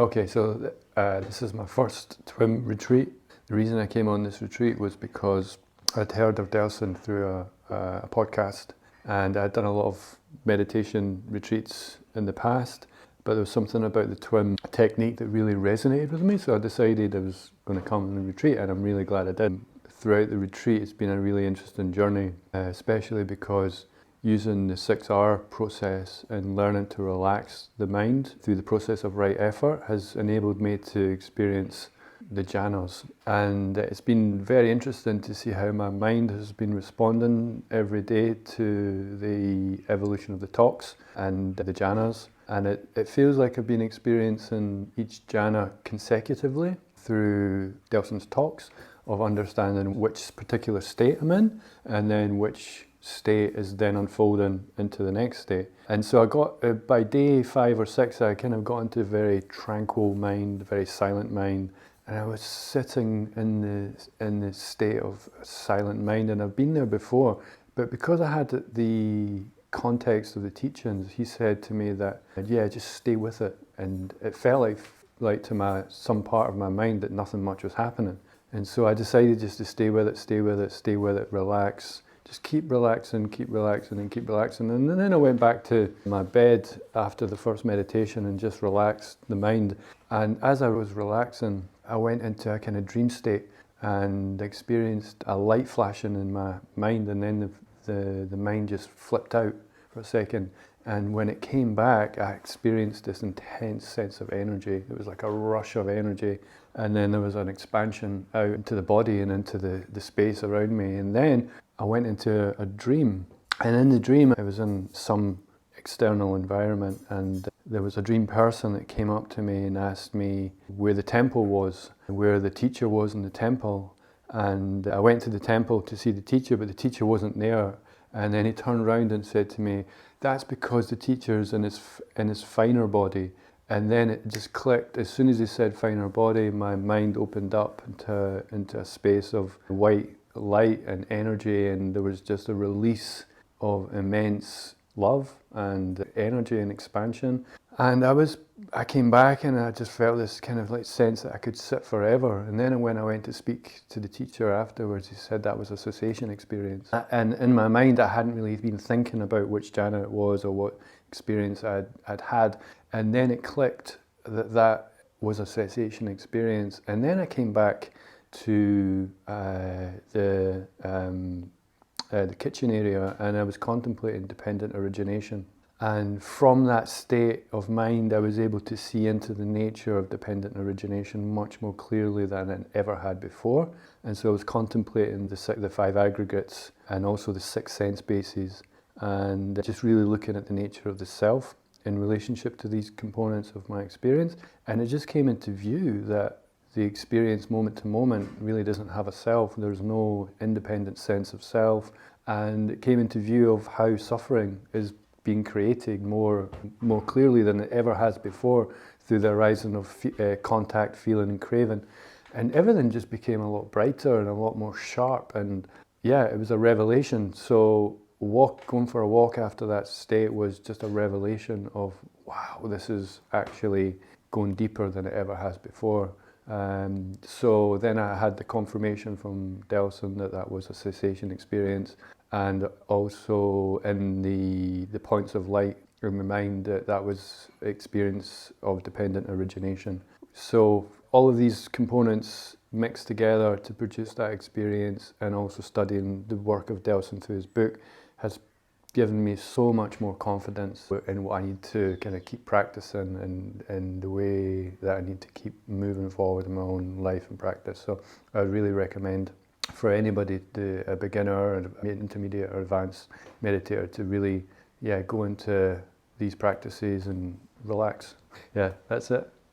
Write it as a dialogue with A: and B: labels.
A: Okay, so this is my first TWIM retreat. The reason I came on this retreat was because I'd heard of Delson through a podcast, and I'd done a lot of meditation retreats in the past, but there was something about the TWIM technique that really resonated with me, so I decided I was going to come on the retreat, and I'm really glad I did. Throughout the retreat, it's been a really interesting journey, especially because using the 6R process and learning to relax the mind through the process of right effort has enabled me to experience the jhanas. And it's been very interesting to see how my mind has been responding every day to the evolution of the talks and the jhanas. And it feels like I've been experiencing each jhana consecutively through Delson's talks, of understanding which particular state I'm in, and then which state is then unfolding into the next state. And so I got, by day 5 or 6, I kind of got into a very tranquil mind, a very silent mind, and I was sitting in the state of silent mind, and I've been there before, but because I had the context of the teachings, he said to me that, yeah, just stay with it, and it felt like to some part of my mind that nothing much was happening. And so I decided just to stay with it, relax, just keep relaxing, and keep relaxing. And then I went back to my bed after the first meditation and just relaxed the mind. And as I was relaxing, I went into a kind of dream state and experienced a light flashing in my mind, and then the mind just flipped out for a second. And when it came back, I experienced this intense sense of energy. It was like a rush of energy. And then there was an expansion out into the body and into the space around me. And then I went into a dream. And in the dream, I was in some external environment, and there was a dream person that came up to me and asked me where the temple was, where the teacher was in the temple. And I went to the temple to see the teacher, but the teacher wasn't there. And then he turned around and said to me, "That's because the teacher's in his finer body." And then it just clicked. As soon as he said finer body, my mind opened up into a space of white light and energy, and there was just a release of immense love and energy and expansion. And I came back and I just felt this kind of like sense that I could sit forever. And then when I went to speak to the teacher afterwards, he said that was a cessation experience. And in my mind, I hadn't really been thinking about which jhana it was or what experience I'd had. And then it clicked that was a cessation experience. And then I came back to the kitchen area, and I was contemplating dependent origination. And from that state of mind, I was able to see into the nature of dependent origination much more clearly than I ever had before. And so I was contemplating the 5 aggregates and also the 6 sense bases, and just really looking at the nature of the self in relationship to these components of my experience. And it just came into view that the experience moment to moment really doesn't have a self. There's no independent sense of self. And it came into view of how suffering is being created more clearly than it ever has before through the horizon of contact, feeling and craving. And everything just became a lot brighter and a lot more sharp. And yeah, it was a revelation. So going for a walk after that state was just a revelation of, wow, this is actually going deeper than it ever has before. So then I had the confirmation from Delson that was a cessation experience, and also in the points of light in my mind that was experience of dependent origination. So all of these components mixed together to produce that experience, and also studying the work of Delson through his book has given me so much more confidence in what I need to kind of keep practicing and the way that I need to keep moving forward in my own life and practice. So I really recommend for anybody, a beginner, an intermediate or advanced meditator, to really go into these practices and relax. Yeah, that's it.